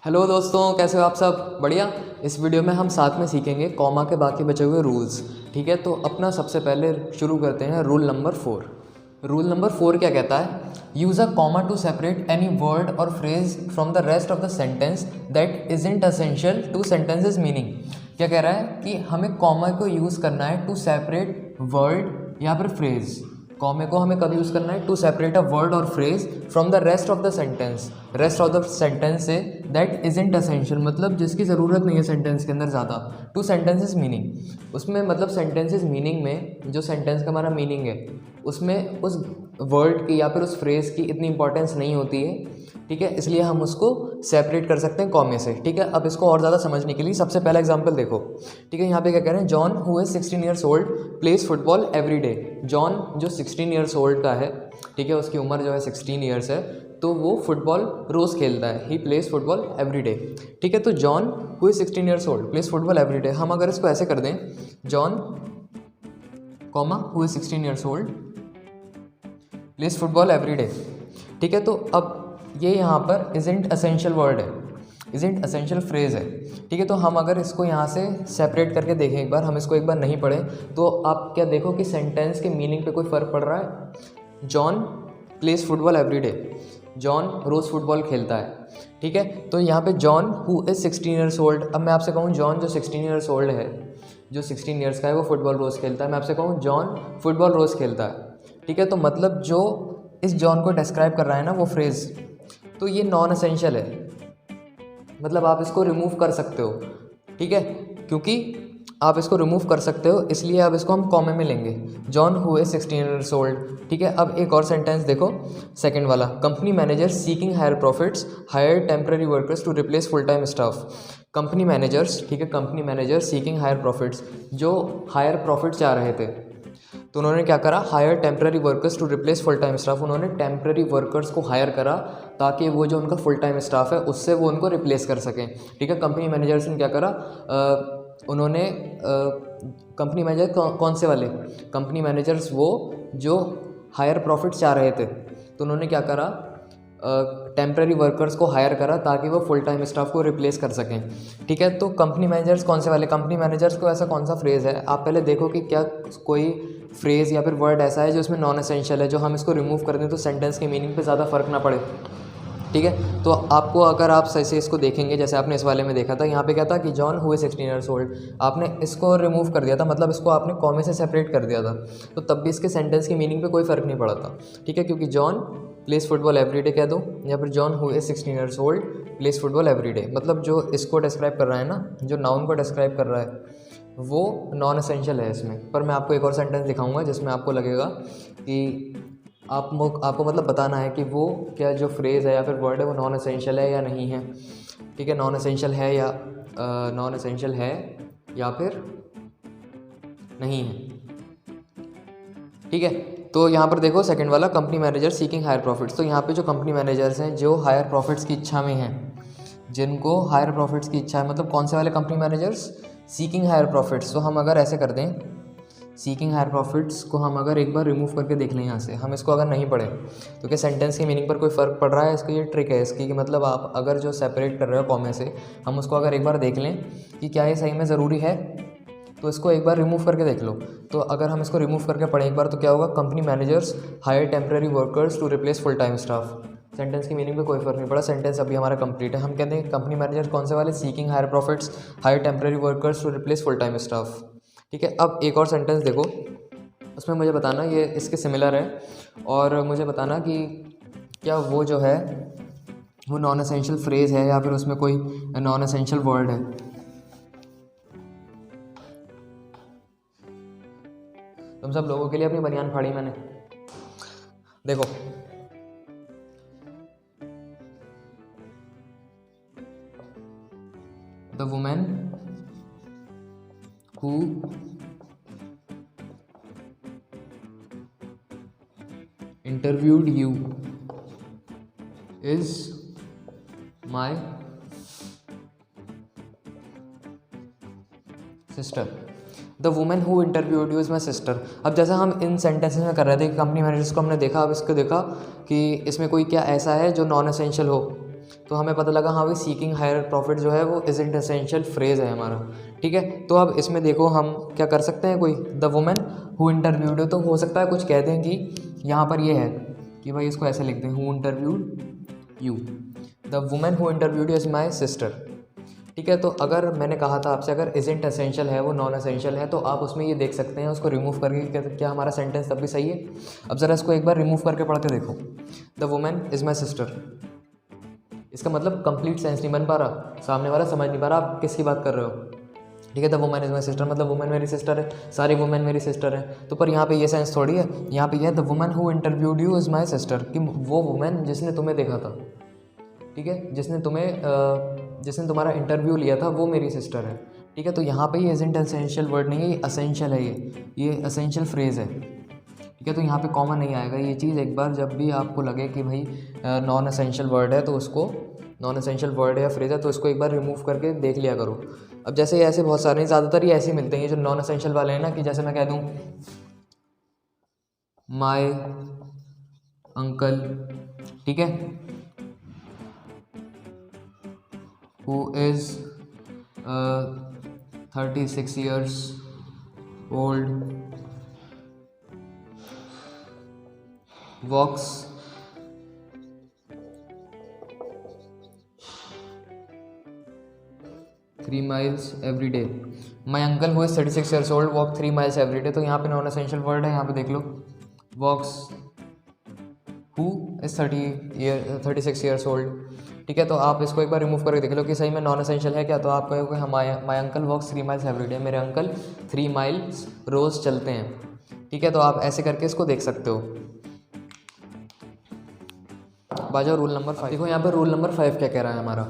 Hello दोस्तों, कैसे हो आप सब? बढ़िया। इस वीडियो में हम साथ में सीखेंगे कॉमा के बाकी बचे हुए रूल्स। ठीक है, तो अपना सबसे पहले शुरू करते हैं रूल नंबर 4। रूल नंबर 4 क्या कहता है? Use a comma to separate any word और phrase from the rest of the sentence that isn't essential to sentence's meaning. क्या कह रहा है कि हमें कॉमा को यूज़ करना है टू सेपरेट वर्ड या फिर फ्रेज। कॉमे को हमें कब यूज़ करना है? टू सेपरेट अ वर्ड और phrase from the rest of the sentence. Rest of the sentence say that isn't essential, मतलब जिसकी ज़रूरत नहीं है सेंटेंस के अंदर ज़्यादा, टू सेंटेंसेस मीनिंग। उसमें मतलब सेंटेंसेस मीनिंग में जो सेंटेंस का हमारा मीनिंग है उसमें उस वर्ड की या फिर उस फ्रेज की इतनी इंपॉर्टेंस नहीं होती है। ठीक है, इसलिए हम उसको सेपरेट कर सकते हैं कॉमे से। ठीक है, अब इसको और ज़्यादा समझने के लिए सबसे पहला एग्जांपल देखो। ठीक है, यहाँ पे क्या कह रहे हैं? John who is 16 years old plays football every day. John जो 16 ईयर्स ओल्ड का है, ठीक है, उसकी उम्र जो है 16 ईयर्स है, तो वो फुटबॉल रोज़ खेलता है। He plays football every day. ठीक है, तो John who is 16 years old plays football every day, हम अगर इसको ऐसे कर दें, John comma who is 16 years old plays football every day. ठीक है, तो अब ये यहाँ पर इजंट असेंशियल वर्ड है, इजंट असेंशियल फ्रेज है। ठीक है, तो हम अगर इसको यहाँ से सेपरेट करके देखें एक बार, हम इसको एक बार नहीं पढ़ें, तो आप क्या देखो कि सेंटेंस के मीनिंग पे कोई फ़र्क पड़ रहा है? John plays football every day, John रोज़ फुटबॉल खेलता है। ठीक है, तो यहाँ पे John who is 16 years old, अब मैं आपसे कहूँ जॉन जो 16 ईयर्स ओल्ड है, जो 16 ईयर्स का है, वो फुटबॉल रोज़ खेलता है, मैं आपसे कहूँ जॉन फुटबॉल रोज़ खेलता है। ठीक है, तो मतलब जो इस जॉन को डिस्क्राइब कर रहा है ना वो फ्रेज़, तो ये नॉन असेंशियल है, मतलब आप इसको रिमूव कर सकते हो। ठीक है, क्योंकि आप इसको रिमूव कर सकते हो इसलिए अब इसको हम कॉमे में लेंगे, John who is 16 years old. ठीक है, अब एक और सेंटेंस देखो, सेकंड वाला, company manager seeking higher profits hire temporary workers to replace full time staff. Company managers, ठीक है, company manager seeking higher profits, जो हायर प्रॉफिट चाह रहे थे, तो उन्होंने क्या करा? Hire temporary workers to replace full time staff. उन्होंने टेम्प्रेरी वर्कर्स को हायर करा ताकि वो जो उनका फुल टाइम स्टाफ है उससे वो उनको रिप्लेस कर सकें। ठीक है, कंपनी मैनेजर्स ने क्या करा? उन्होंने कंपनी मैनेजर कौन से वाले? कंपनी मैनेजर्स वो जो हायर प्रॉफिट चाह रहे थे, तो उन्होंने क्या करा? टेम्प्रेरी वर्कर्स को हायर करा ताकि वो फुल टाइम स्टाफ को रिप्लेस कर सकें। ठीक है, तो कंपनी मैनेजर्स कौन से वाले? कंपनी मैनेजर्स को ऐसा कौन सा फ्रेज़ है? आप पहले देखो कि क्या कोई फ्रेज़ या फिर वर्ड ऐसा है जो इसमें नॉन एसेंशियल है, जो हम इसको रिमूव कर दें तो सेंटेंस के मीनिंग पे ज़्यादा फ़र्क ना पड़े। ठीक है, तो आपको अगर आप सही से इसको देखेंगे, जैसे आपने इस वाले में देखा था, यहाँ पे क्या था कि जॉन हुए 16 ईयर्स ओल्ड, आपने इसको रिमूव कर दिया था, मतलब इसको आपने कॉमे से सेपरेट कर दिया था, तो तब भी इसके सेंटेंस की मीनिंग पे कोई फ़र्क नहीं पड़ा था। ठीक है, क्योंकि John place football every day कह दो, या फिर जॉन हुए 16 years old place football every day, मतलब जो इसको डिस्क्राइब कर रहा है ना, जो नाउन को डिस्क्राइब कर रहा है वो नॉन एसेंशियल है इसमें। पर मैं आपको एक और सेंटेंस दिखाऊंगा जिसमें आपको लगेगा कि आपको मतलब बताना है कि वो क्या जो फ्रेज़ है या फिर वर्ड है वो नॉन एसेंशियल है या नहीं है। ठीक है, नॉन एसेंशियल है या नॉन एसेंशियल है या फिर नहीं है। ठीक है, तो यहाँ पर देखो सेकंड वाला, company manager seeking higher profits, तो यहाँ पे जो कंपनी मैनेजर्स हैं जो हायर प्रॉफिट्स की इच्छा में हैं, जिनको हायर प्रॉफिट्स की इच्छा है, मतलब कौन से वाले company managers? Seeking higher profits. तो हम अगर ऐसे कर दें, सीकिंग हायर प्रॉफिट्स को हम अगर एक बार रिमूव करके देख लें यहाँ से, हम इसको अगर नहीं पढ़ें तो क्या सेंटेंस की मीनिंग पर कोई फ़र्क पड़ रहा है? इसका ये ट्रिक है इसकी कि मतलब आप अगर जो सेपरेट कर रहे हो कॉमे से, हम उसको अगर एक बार देख लें कि क्या ये सही में ज़रूरी है, तो इसको एक बार रिमूव करके देख लो। तो अगर हम इसको रिमूव करके पढ़ें एक बार तो क्या होगा? Company managers hire temporary workers to replace full time staff. Sentence की मीनिंग पे कोई फ़र्क नहीं पड़ा, सेंटेंस अभी हमारा कंप्लीट है। हम कहते हैं कंपनी मैनेजर कौन से वाले? Seeking higher profits hire temporary workers to replace full time staff. ठीक है, अब एक और सेंटेंस देखो, उसमें मुझे बताना, ये इसके सिमिलर है, और मुझे बताना कि क्या वो जो है वो नॉन एसेंशियल फ्रेज़ है या फिर उसमें कोई नॉन एसेंशियल वर्ड है। तुम सब लोगों के लिए अपनी बनियान फाड़ी मैंने। देखो, the women who interviewed you is my sister. The women who interviewed you is my sister. अब जैसा हम इन सेंटेंसेस में कर रहे थे कि कंपनी मैनेजर्स को हमने देखा, अब इसको देखा कि इसमें कोई क्या ऐसा है जो नॉन एसेंशियल हो। तो हमें पता लगा हाँ भाई सीकिंग हायर प्रॉफिट जो है वो इज़न्ट एसेंशियल फ्रेज़ है हमारा, ठीक है। तो अब इसमें देखो हम क्या कर सकते हैं, कोई द वुमेन हु इंटरव्यूड हो, तो हो सकता है कुछ कहते हैं कि यहाँ पर ये है कि भाई इसको ऐसे लिखते हैं, who interviewed you, the women who interviewed you is my sister, ठीक है। तो अगर मैंने कहा था आपसे अगर इज़न्ट एसेंशियल है वो नॉन एसेंशियल है, तो आप उसमें ये देख सकते हैं उसको रिमूव करके क्या हमारा सेंटेंस तब भी सही है। अब ज़रा इसको एक बार रिमूव करके पढ़ के देखो, the women is my sister, इसका मतलब कंप्लीट सेंस नहीं बन पा रहा, सामने वाला समझ नहीं पा रहा आप किसकी बात कर रहे हो, ठीक है। The women is my sister मतलब वुमेन मेरी सिस्टर है, सारी वुमेन मेरी सिस्टर है, तो पर यहाँ पे ये सेंस थोड़ी है, यहाँ पे ये है the women who interviewed you is my sister, कि वो वुमेन जिसने तुम्हें देखा था, ठीक है, जिसने तुम्हारा इंटरव्यू लिया था वो मेरी सिस्टर है, ठीक है। तो यहाँ पे ये इज़न्ट एसेंशियल वर्ड नहीं है, ये असेंशियल है, ये असेंशियल फ्रेज़ है, ठीक है। तो यहाँ पे कॉमन नहीं आएगा, ये चीज़ एक बार जब भी आपको लगे कि भाई नॉन एसेंशियल वर्ड है तो उसको, नॉन एसेंशियल वर्ड है या फ्रेज़ है तो उसको एक बार रिमूव करके देख लिया करो। अब जैसे ऐसे बहुत सारे, ज़्यादातर ये ऐसे ही मिलते हैं, ये जो नॉन एसेंशियल वाले हैं ना, कि जैसे मैं कह दूँ माय अंकल, ठीक है, who is 36 years old, walks 3 miles every day, my uncle who is 36 years old walk 3 miles every day। तो यहाँ पे नॉन एसेंशियल वर्ड है, यहाँ पे देख लो वॉक्स हु इज़ 36 years old, ठीक है। तो आप इसको एक बार रिमूव करके देख लो कि सही में नॉन एसेंशियल है क्या, तो आप कहोगे my uncle walks 3 miles every day, मेरे अंकल 3 miles रोज़ चलते हैं, ठीक है। तो आप ऐसे करके इसको देख सकते हो। बाजो रूल नंबर 5, देखो यहाँ पर रूल नंबर 5 क्या कह रहा है हमारा,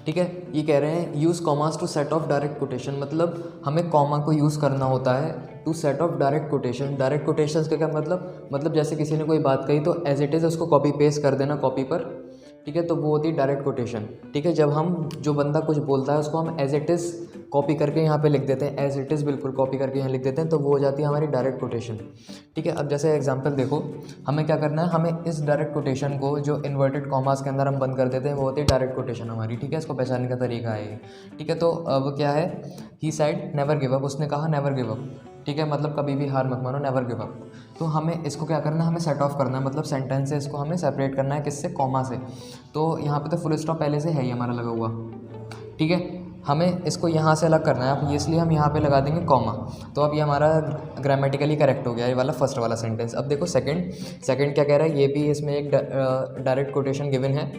ठीक है। ये कह रहे हैं use commas to set off direct quotation, मतलब हमें कॉमा को यूज़ करना होता है to set off direct quotation. Direct quotation का क्या मतलब जैसे किसी ने कोई बात कही तो एज इट इज़ उसको कॉपी पेस्ट कर देना कॉपी पर, ठीक है। तो वो होती है डायरेक्ट कोटेशन, ठीक है। जब हम जो बंदा कुछ बोलता है उसको हम एज इट इज़ कॉपी करके यहाँ पे लिख देते हैं, एज इट इज़ बिल्कुल कॉपी करके यहाँ लिख देते हैं, तो वो हो जाती है हमारी डायरेक्ट कोटेशन, ठीक है। अब जैसे एग्जांपल देखो, हमें क्या करना है, हमें इस डायरेक्ट कोटेशन को जो इन्वर्टेड कॉमास के अंदर हम बंद कर देते हैं वो होती है डायरेक्ट कोटेशन हमारी, ठीक है। इसको पहचानने का तरीका है ये, ठीक है। तो अब क्या है, ही साइड नेवर गिव अप, उसने कहा नेवर गिव अप, ठीक है, मतलब कभी भी हार मत मानो, नेवर गिव अप। तो हमें इसको क्या करना है, हमें सेट ऑफ करना है, मतलब सेंटेंस से इसको हमें सेपरेट करना है, किससे, कॉमा से। तो यहाँ पे तो फुल स्टॉप पहले से है ही हमारा लगा हुआ, ठीक है। हमें इसको यहाँ से अलग करना है, अब इसलिए हम यहाँ पे लगा देंगे कॉमा। तो अब ये हमारा ग्रामेटिकली करेक्ट हो गया, ये वाला फर्स्ट वाला सेंटेंस। अब देखो सेकंड क्या कह रहा है, ये भी इसमें एक डायरेक्ट कोटेशन गिवन है,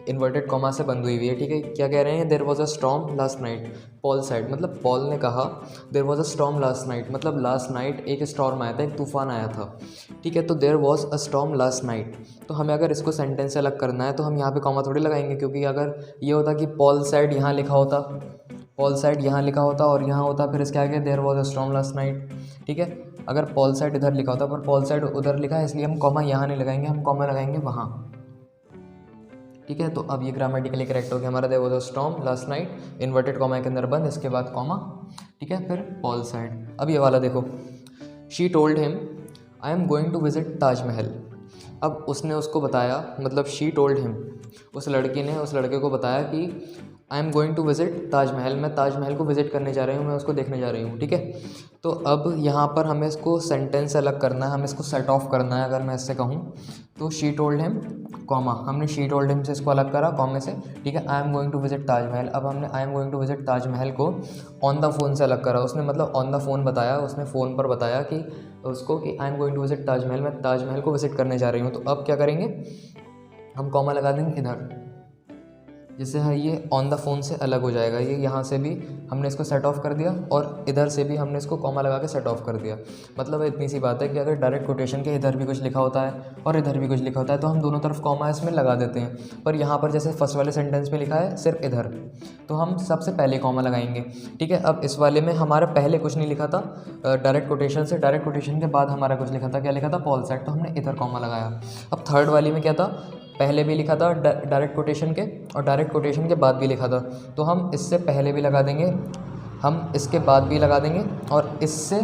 इन्वर्टेड कॉमा से बंद हुई हुई है, ठीक है। क्या कह रहे हैं, there was a storm last night, Paul said, मतलब पॉल ने कहा there was a storm last night, मतलब लास्ट नाइट एक स्टॉर्म आया था, एक तूफान आया था, ठीक है। तो there was a storm last night, तो हमें अगर इसको सेंटेंस से अलग करना है तो हम यहाँ पे कॉमा थोड़ी लगाएंगे, क्योंकि अगर ये होता कि पॉल साइड यहाँ लिखा होता, पॉल साइड यहाँ लिखा होता और यहाँ होता फिर इसके आगे there was a storm last night, ठीक है। अगर पॉल साइड इधर लिखा होता पर पॉल साइड उधर लिखा है, इसलिए हम कॉमा यहाँ नहीं लगाएंगे, हम कॉमा लगाएंगे वहाँ, ठीक है। तो अब ये ग्रामेटिकली करेक्ट हो गया हमारा, there was a storm last night, inverted comma के अंदर बंद, इसके बाद कॉमा, ठीक है, फिर पॉल साइड। अब ये वाला देखो, she told him I am going to visit Taj Mahal. अब उसने उसको बताया, मतलब शी टोल्ड हिम, उस लड़की ने उस लड़के को बताया कि I am going to visit Taj Mahal, मैं ताजमहल को विजिट करने जा रही हूँ, मैं उसको देखने जा रही हूँ, ठीक है। तो अब यहाँ पर हमें इसको सेंटेंस से अलग करना है, हमें इसको सेट ऑफ करना है। अगर मैं इससे कहूँ तो शी टोल्ड हिम कॉमा, हमने शी टोल्ड हिम से इसको अलग करा कॉमे से, ठीक है। I am going to visit Taj Mahal, अब हमने I am going to visit Taj Mahal को ऑन द फ़ोन से अलग करा, उसने मतलब ऑन द फ़ोन बताया, उसने फ़ोन पर बताया कि उसको कि I am going to visit Taj Mahal, मैं ताजमहल को विजिट करने जा रही हूँ। तो अब क्या करेंगे, हम कॉमा लगा देंगे इधर, जिससे है ये ऑन द फ़ोन से अलग हो जाएगा, ये यहाँ से भी हमने इसको सेट ऑफ कर दिया और इधर से भी हमने इसको कॉमा लगा के सेट ऑफ कर दिया। मतलब इतनी सी बात है कि अगर डायरेक्ट कोटेशन के इधर भी कुछ लिखा होता है और इधर भी कुछ लिखा होता है तो हम दोनों तरफ कॉमा इसमें लगा देते हैं, पर यहाँ पर जैसे फर्स्ट वाले सेंटेंस में लिखा है सिर्फ इधर, तो हम सबसे पहले कॉमा लगाएंगे, ठीक है। अब इस वाले में हमारा पहले कुछ नहीं लिखा था डायरेक्ट कोटेशन से, डायरेक्ट कोटेशन के बाद हमारा कुछ लिखा था, क्या लिखा था, पॉल साइड, तो हमने इधर कॉमा लगाया। अब थर्ड वाली में क्या था, पहले भी लिखा था डायरेक्ट कोटेशन के और डायरेक्ट कोटेशन के बाद भी लिखा था, तो हम इससे पहले भी लगा देंगे, हम इसके बाद भी लगा देंगे और इससे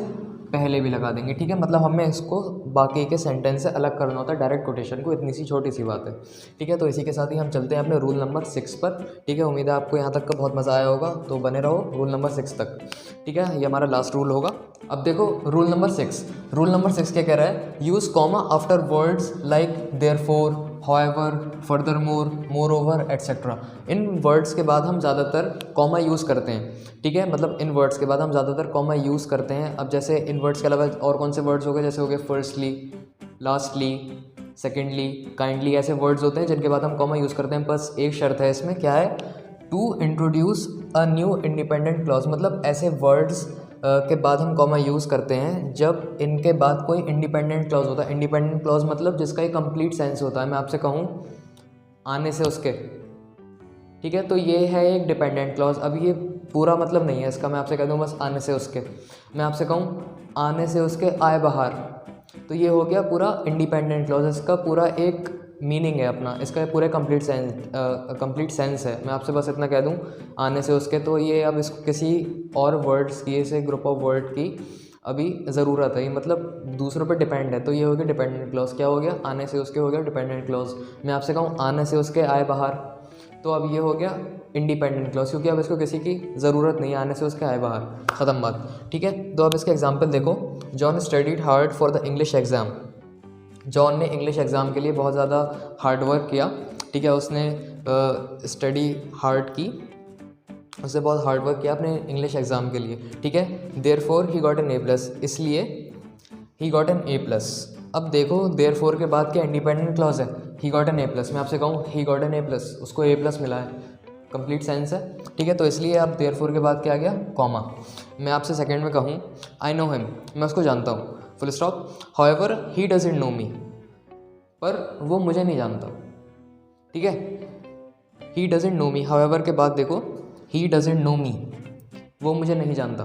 पहले भी लगा देंगे, ठीक है। मतलब हमें इसको बाकी के सेंटेंस से अलग करना होता है डायरेक्ट कोटेशन को, इतनी सी छोटी सी बात है, ठीक है। तो इसी के साथ ही हम चलते हैं अपने रूल नंबर 6 पर, ठीक है। उम्मीद है आपको यहाँ तक का बहुत मज़ा आया होगा, तो बने रहो रूल नंबर 6 तक, ठीक है। ये हमारा लास्ट रूल होगा। अब देखो रूल नंबर 6, रूल नंबर 6 क्या कह रहा है, use comma after words like therefore, however, furthermore, moreover etcetera. इन वर्ड्स के बाद हम ज़्यादातर कॉमा यूज़ करते हैं, ठीक है। मतलब इन वर्ड्स के बाद हम ज़्यादातर कॉमा यूज़ करते हैं। अब जैसे इन वर्ड्स के अलावा और कौन से वर्ड्स हो गए, जैसे हो गए फर्स्टली, लास्टली, सेकेंडली, काइंडली, ऐसे वर्ड्स होते हैं जिनके बाद हम कॉमा यूज़ करते हैं। बस एक शर्त है इसमें, क्या है, to introduce a new independent clause. मतलब ऐसे वर्ड्स के बाद हम कॉमा यूज़ करते हैं जब इनके बाद कोई इंडिपेंडेंट क्लॉज होता है। इंडिपेंडेंट क्लॉज मतलब जिसका एक कंप्लीट सेंस होता है। मैं आपसे कहूँ आने से उसके, ठीक है, तो ये है एक डिपेंडेंट क्लॉज। अब ये पूरा मतलब नहीं है इसका, मैं आपसे कह दूँ बस आने से उसके। मैं आपसे कहूँ आने से उसके आए बाहर, तो ये हो गया पूरा इंडिपेंडेंट क्लॉज। इसका पूरा एक मीनिंग है अपना, इसका पूरे कंप्लीट सेंस है। मैं आपसे बस इतना कह दूं आने से उसके, तो ये अब इसको किसी और वर्ड्स की, ऐसे ग्रुप ऑफ वर्ड की अभी ज़रूरत है, ये मतलब दूसरों पे डिपेंड है, तो ये हो गया डिपेंडेंट क्लॉज। क्या हो गया, आने से उसके हो गया डिपेंडेंट क्लॉज। मैं आपसे कहूँ आने से उसके आए बाहर, तो अब ये हो गया इंडिपेंडेंट क्लॉज, क्योंकि अब इसको किसी की ज़रूरत नहीं है, आने से उसके आए बाहर, ख़त्म बात, ठीक है। तो अब इसके एग्जाम्पल देखो, John studied hard for the English exam. John ने इंग्लिश एग्ज़ाम के लिए बहुत ज़्यादा हार्ड वर्क किया, ठीक है। उसने स्टडी हार्ड की, उसने बहुत हार्ड वर्क किया अपने इंग्लिश एग्ज़ाम के लिए, ठीक है। Therefore he got an A+, इसलिए ही गॉट एन A+। अब देखो देयरफॉर के बाद क्या इंडिपेंडेंट क्लॉज है, ही गॉट एन A+। मैं आपसे कहूँ ही गॉट एन A+, उसको A+ मिला है, कंप्लीट सेंस है, ठीक है। तो इसलिए अब देयरफॉर के बाद क्या आ गया, कॉमा। मैं आपसे सेकंड में कहूँ आई नो हिम, मैं उसको जानता हूँ, full stop. However he doesn't know me, पर वो मुझे नहीं जानता, ठीक है। He doesn't know me, however के बाद देखो ही डजंट नो मी, वो मुझे नहीं जानता,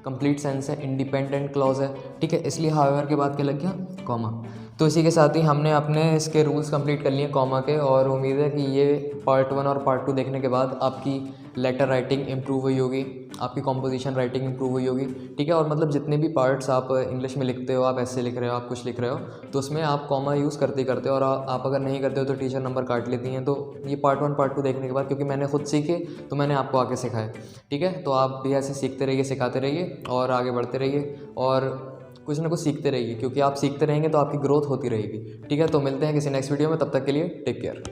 कंप्लीट सेंस है, इंडिपेंडेंट क्लॉज है, ठीक है। इसलिए हाउएवर के बाद क्या लग गया, कॉमा। तो इसी के साथ ही हमने अपने इसके रूल्स कंप्लीट कर लिए कॉमा के, और उम्मीद है कि ये पार्ट 1 और पार्ट 2 देखने के बाद आपकी लेटर राइटिंग इम्प्रूव हुई होगी, आपकी कॉम्पोजिशन राइटिंग इम्प्रूव हुई होगी, ठीक है। और मतलब जितने भी पार्ट्स आप इंग्लिश में लिखते हो, आप ऐसे लिख रहे हो, आप कुछ लिख रहे हो, तो उसमें आप कॉमा यूज़ करते करते हो, और आप अगर नहीं करते हो तो टीचर नंबर काट लेती हैं। तो ये पार्ट 1 पार्ट 2 देखने के बाद, क्योंकि मैंने खुद सीखे तो मैंने आपको आके सिखाया, ठीक है। तो आप भी ऐसे सीखते रहिए, सिखाते रहिए और आगे बढ़ते रहिए, और कुछ ना कुछ सीखते रहिए, क्योंकि आप सीखते रहेंगे तो आपकी ग्रोथ होती रहेगी, ठीक है। तो मिलते हैं किसी नेक्स्ट वीडियो में, तब तक के लिए टेक केयर।